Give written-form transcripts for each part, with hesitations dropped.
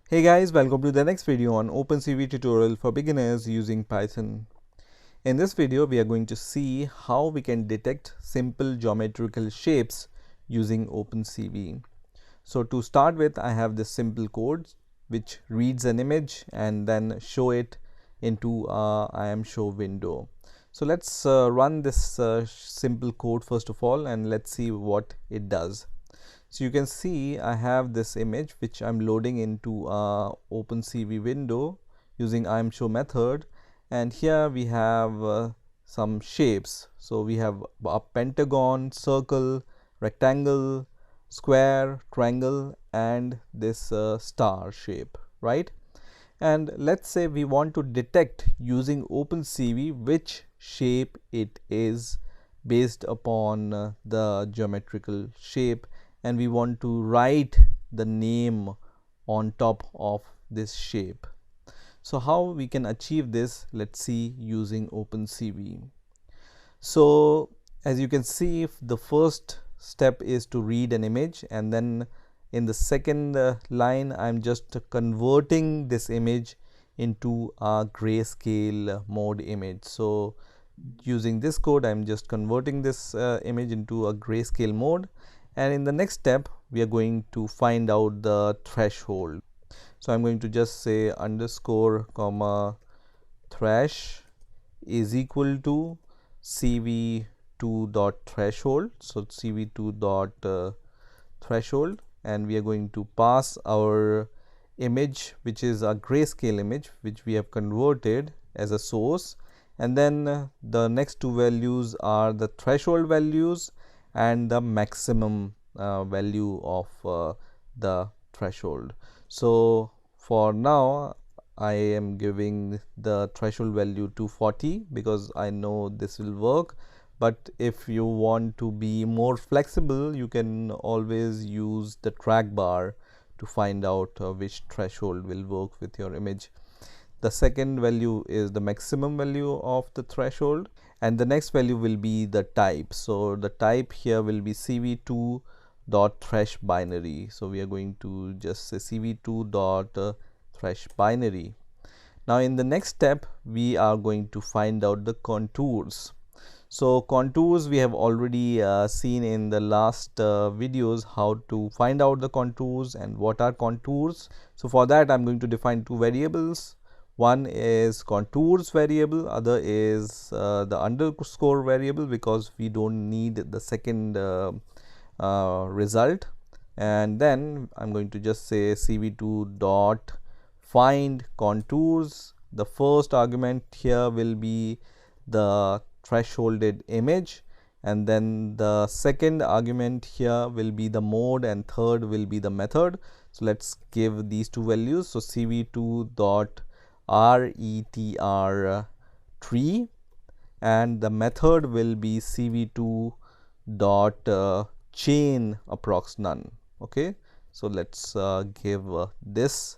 Hey guys, welcome to the next video on OpenCV tutorial for beginners using Python. In this video, we are going to see how we can detect simple geometrical shapes using OpenCV. So to start with, I have this simple code which reads an image and then show it into a IAmShow window. So let's run this simple code first of all, and let's see what it does. So you can see I have this image which I'm loading into a OpenCV window using IAmShow method, and here we have some shapes. So we have a pentagon, circle, rectangle, square, triangle, and this star shape, right? And let's say we want to detect using OpenCV which shape it is based upon the geometrical shape, and we want to write the name on top of this shape. So how we can achieve this, let's see using OpenCV. So as you can see, the first step is to read an image, and then in the second line I'm just converting this image into a grayscale mode image. So using this code I'm just converting this image into a grayscale mode, and in the next step we are going to find out the threshold. So I'm going to just say underscore comma thresh is equal to cv2 dot threshold. So cv2 dot threshold, and we are going to pass our image which is a grayscale image which we have converted as a source, and then the next two values are the threshold values and the maximum value of the threshold. So for now I am giving the threshold value to 40 because I know this will work, but if you want to be more flexible you can always use the track bar to find out which threshold will work with your image. The second value is the maximum value of the threshold, and the next value will be the type. So the type here will be cv2 dot thresh binary. So we are going to just say cv2 dot thresh binary. Now in the next step we are going to find out the contours. So contours we have already seen in the last videos, how to find out the contours and what are contours. So for that I'm going to define two variables. One is contours variable, other is the underscore variable, because we don't need the second result. And then I'm going to just say cv2 dot find contours. The first argument here will be the thresholded image, and then the second argument here will be the mode, and third will be the method. So let's give these two values. So cv2 dot retr tree, and the method will be cv2 dot chain approx none. Okay, so let's give this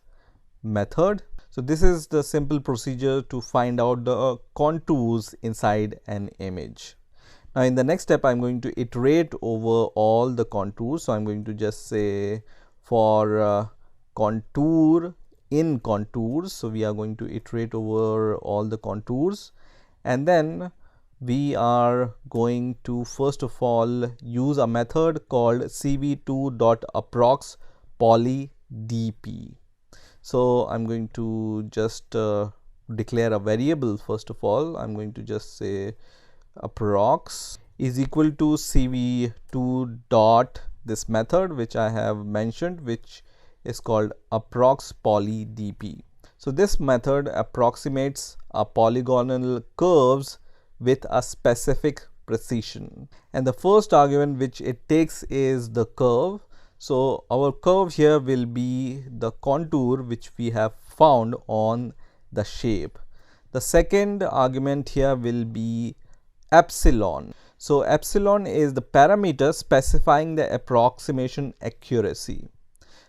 method. So this is the simple procedure to find out the contours inside an image. Now in the next step I'm going to iterate over all the contours. So I'm going to just say for contour in contours. So we are going to iterate over all the contours, and then we are going to first of all use a method called cv2 dot approx poly dp. So I'm going to just declare a variable. First of all I'm going to just say approx is equal to cv2 dot this method which I have mentioned, which is called approx poly dp. So this method approximates a polygonal curves with a specific precision, and the first argument which it takes is the curve. So our curve here will be the contour which we have found on the shape. The second argument here will be epsilon. So epsilon is the parameter specifying the approximation accuracy.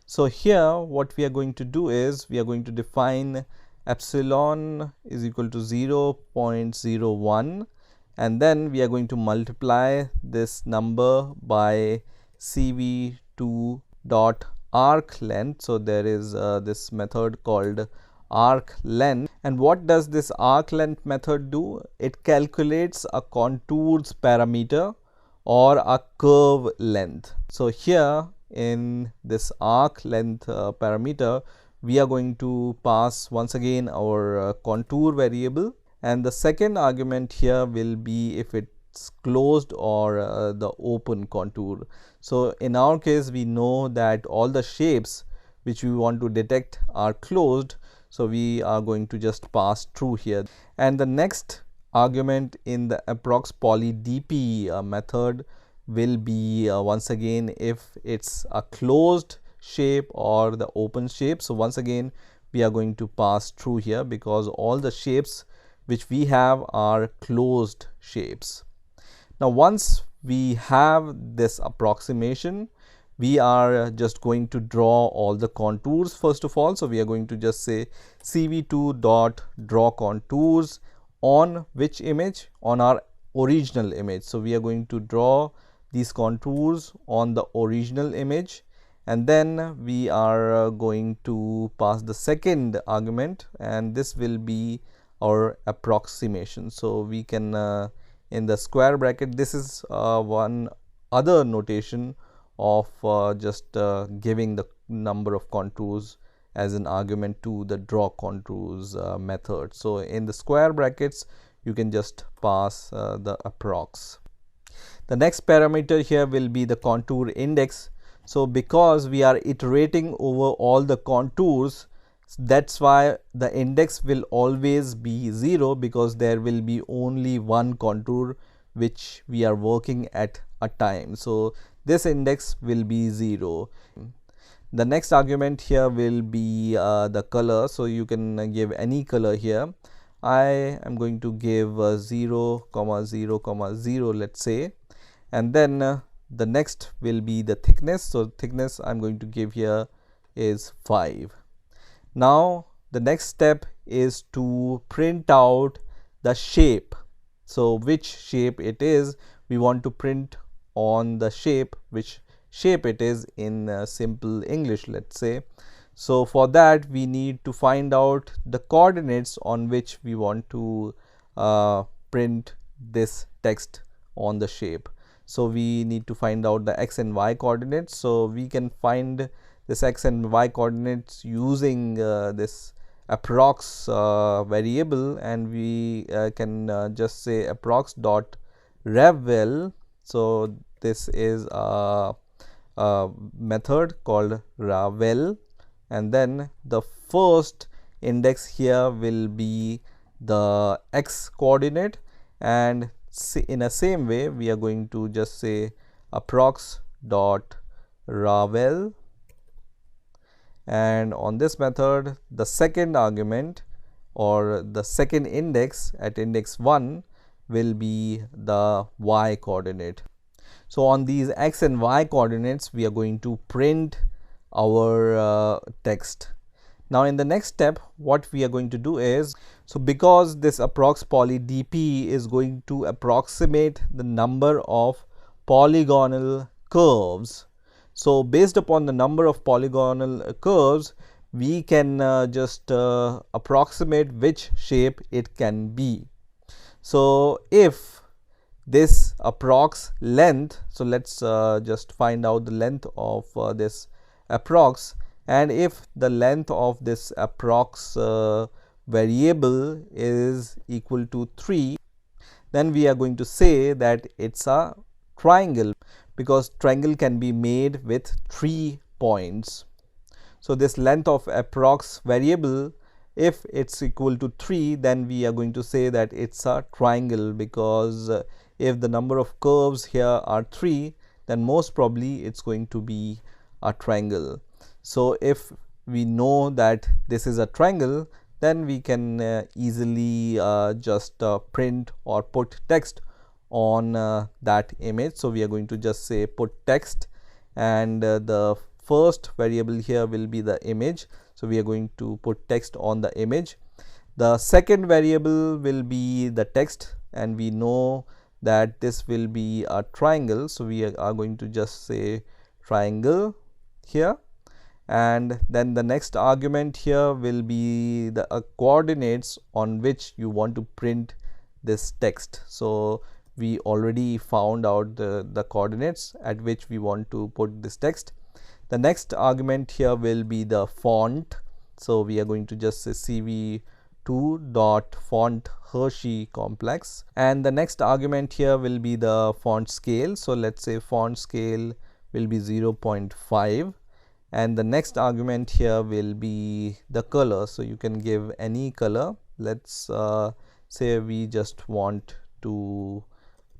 So here what we are going to do is we are going to define epsilon is equal to 0.01, and then we are going to multiply this number by cv2 dot arc length. So there is this method called arc length. And what does this arc length method do? It calculates a contours parameter or a curve length. So here in this arc length parameter, we are going to pass once again our contour variable, and the second argument here will be if it's closed or the open contour. So in our case, we know that all the shapes which we want to detect are closed, so we are going to just pass through here. And the next argument in the approx poly dp method will be once again if it's a closed shape or the open shape. So once again we are going to pass through here because all the shapes which we have are closed shapes. Now once we have this approximation, we are just going to draw all the contours first of all. So we are going to just say cv2 dot draw contours on which image? On our original image. So we are going to draw these contours on the original image, and then we are going to pass the second argument, and this will be our approximation. So we can in the square bracket, this is one other notation of just giving the number of contours as an argument to the draw contours method. So in the square brackets you can just pass the approx. The next parameter here will be the contour index. So because we are iterating over all the contours, that's why the index will always be 0, because there will be only one contour which we are working at a time. So this index will be 0. The next argument here will be the color. So you can give any color here. I am going to give 0, 0, 0, let's say. And then the next will be the thickness. So thickness I'm going to give here is 5. Now the next step is to print out the shape. So which shape it is, we want to print on the shape, which shape it is in simple English, let's say. So for that we need to find out the coordinates on which we want to print this text on the shape. So we need to find out the x and y coordinates. So we can find this x and y coordinates using this approx variable, and we can just say approx dot revvel. So this is a method called ravel, and then the first index here will be the x coordinate, and in the same way we are going to just say approx dot ravel, and on this method the second argument or the second index at index 1 will be the y coordinate. So on these x and y coordinates we are going to print our text. Now in the next step what we are going to do is, so because this approx poly dp is going to approximate the number of polygonal curves. So based upon the number of polygonal curves, we can just approximate which shape it can be. So if this approx length, so let's just find out the length of this approx, and if the length of this approx variable is equal to 3, then we are going to say that it's a triangle, because triangle can be made with 3 points. So this length of approx variable, if it's equal to 3, then we are going to say that it's a triangle, because if the number of curves here are 3, then most probably it's going to be a triangle. So if we know that this is a triangle, then we can easily just print or put text on that image. So we are going to just say put text, and the first variable here will be the image. So we are going to put text on the image. The second variable will be the text, and we know that this will be a triangle. So we are going to just say triangle here. and then the next argument here will be the coordinates on which you want to print this text. So we already found out the coordinates at which we want to put this text. The next argument here will be the font. So we are going to just say cv2 dot font Hershey complex, and the next argument here will be the font scale. So let's say font scale will be 0.5, and the next argument here will be the color. So you can give any color. Let's say we just want to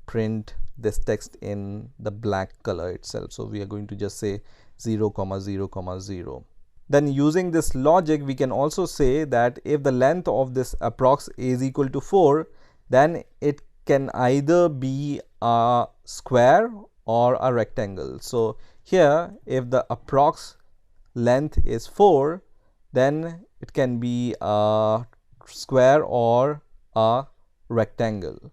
print this text in the black color itself. So we are going to just say 0, 0, 0. Then using this logic, we can also say that if the length of this approx is equal to 4, then it can either be a square or a rectangle. So here, if the approx length is 4, then it can be a square or a rectangle.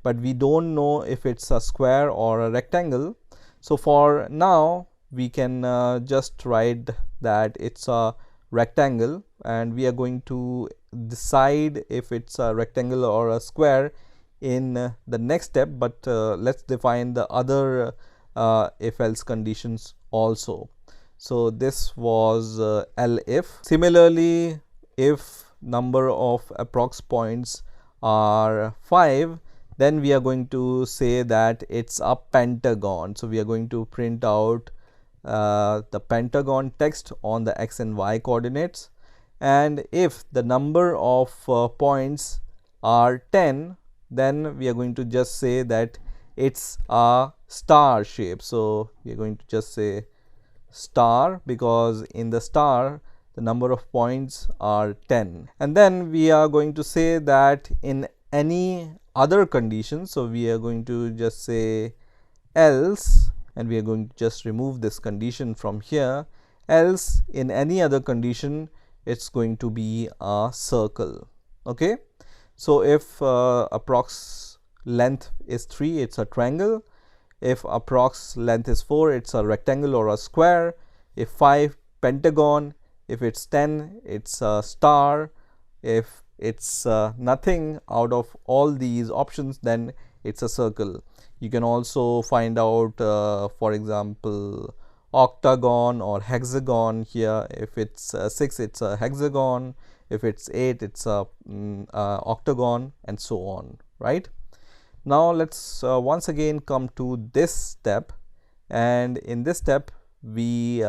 But we don't know if it's a square or a rectangle. So for now, we can just write that it's a rectangle, and we are going to decide if it's a rectangle or a square in the next step. But let's define the other if else conditions also. So this was elif. Similarly, if number of approx points are 5, then we are going to say that it's a pentagon. So we are going to print out the pentagon text on the x and y coordinates. And if the number of points are 10, then we are going to just say that it's a star shape. So we are going to just say star, because in the star the number of points are 10. And then we are going to say that in any other condition, so we are going to just say else, and we are going to just remove this condition from here. Else, in any other condition, it's going to be a circle. Okay, so if approx length is 3, it's a triangle. If approx length is 4, it's a rectangle or a square. If 5, pentagon. If it's 10, it's a star. If it's nothing out of all these options, then it's a circle. You can also find out, for example, octagon or hexagon. Here, if it's 6, it's a hexagon. If it's 8, it's a octagon, and so on, right? Now let's once again come to this step, and in this step we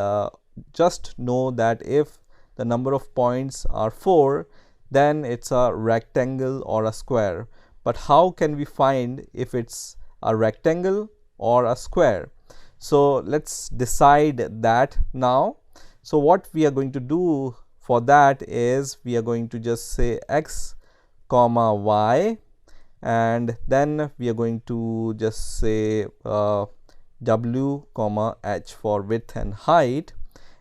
just know that if the number of points are 4, then it's a rectangle or a square. But how can we find if it's a rectangle or a square? So let's decide that now. So what we are going to do for that is we are going to just say x comma y, and then we are going to just say w comma h for width and height.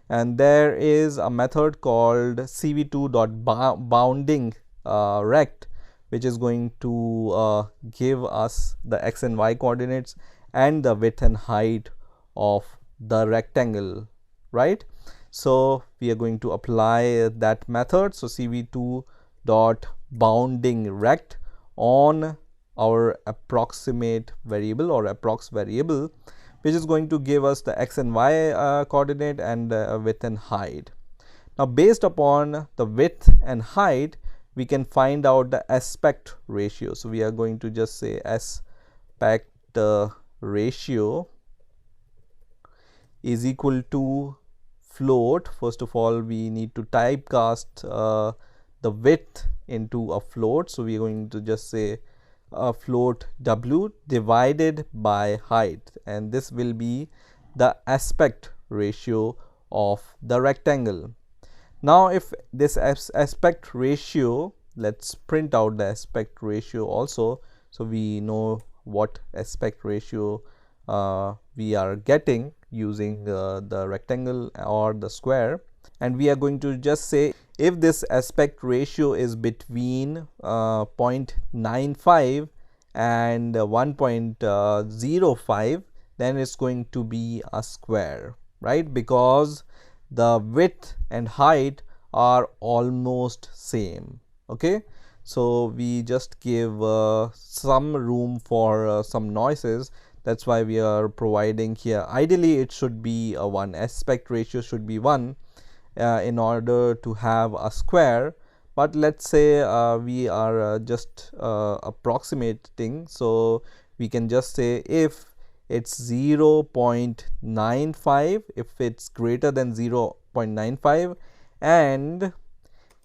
And there is a method called cv2.bounding rect, which is going to give us the x and y coordinates and the width and height of the rectangle, right? So we are going to apply that method. So cv2.bounding rect on our approximate variable or approx variable, which is going to give us the x and y coordinate and width and height. Now based upon the width and height, we can find out the aspect ratio. So we are going to just say aspect ratio is equal to float. First of all, we need to typecast the width into a float. So we are going to just say float w divided by height, and this will be the aspect ratio of the rectangle. Now if this aspect ratio, let's print out the aspect ratio also, so we know what aspect ratio we are getting using the rectangle or the square. And we are going to just say if this aspect ratio is between 0.95 and 1.05, then it's going to be a square, right? Because the width and height are almost same. Okay, so we just give some room for some noises. That's why we are providing here. Ideally it should be a 1, aspect ratio should be 1 in order to have a square, but let's say we are just approximating, so we can just say if it's 0.95, if it's greater than 0.95, and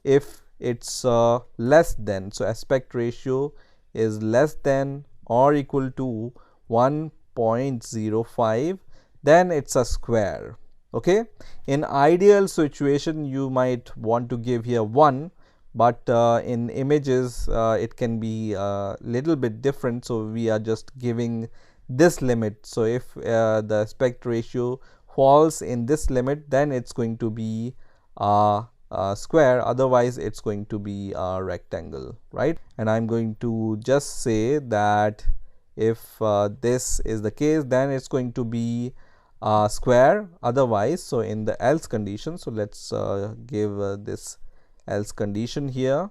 if it's less than, so aspect ratio is less than or equal to 1.05, then it's a square. Okay, in ideal situation you might want to give here 1, but in images it can be a little bit different, so we are just giving this limit. So if the aspect ratio falls in this limit, then it's going to be a square, otherwise it's going to be a rectangle, right? And I'm going to just say that if this is the case, then it's going to be square, otherwise. So in the else condition, so let's give this else condition here,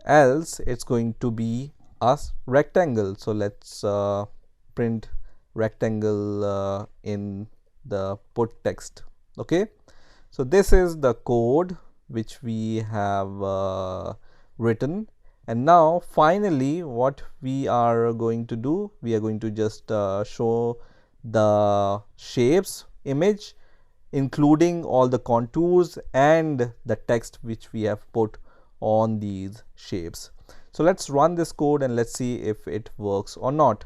else it's going to be a rectangle. So let's print rectangle in the put text. Okay, so this is the code which we have written, and now finally what we are going to do, we are going to just show the shapes image, including all the contours and the text which we have put on these shapes. So let's run this code and let's see if it works or not.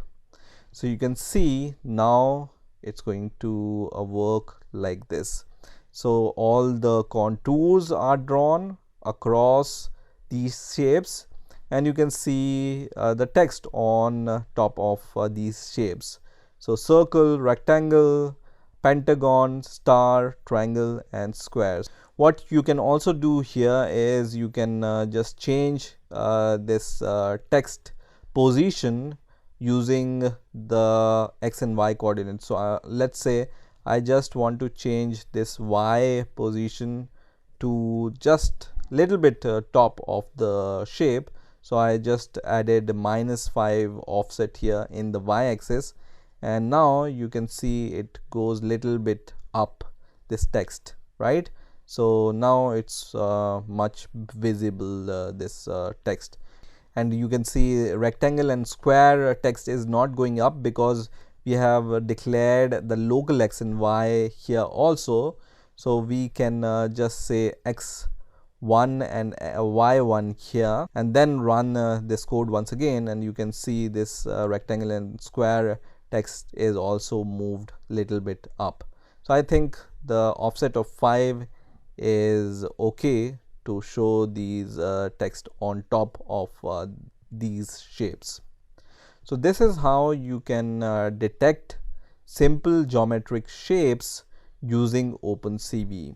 So you can see now it's going to work like this. So all the contours are drawn across these shapes, and you can see the text on top of these shapes. So circle, rectangle, pentagon, star, triangle, and squares. What you can also do here is you can just change this text position using the x and y coordinates. So let's say I just want to change this y position to just little bit top of the shape. So I just added -5 offset here in the y-axis, and now you can see it goes little bit up, this text, right? So now it's much visible, this text. And you can see rectangle and square text is not going up because we have declared the local x and y here also. So we can just say x1 and y1 here, and then run this code once again, and you can see this rectangle and square text is also moved little bit up. So I think the offset of 5 is okay to show these text on top of these shapes. So this is how you can detect simple geometric shapes using OpenCV.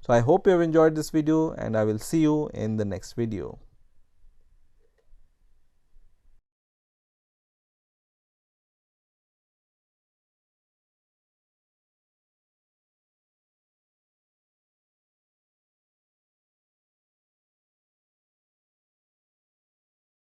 So I hope you have enjoyed this video, and I will see you in the next video.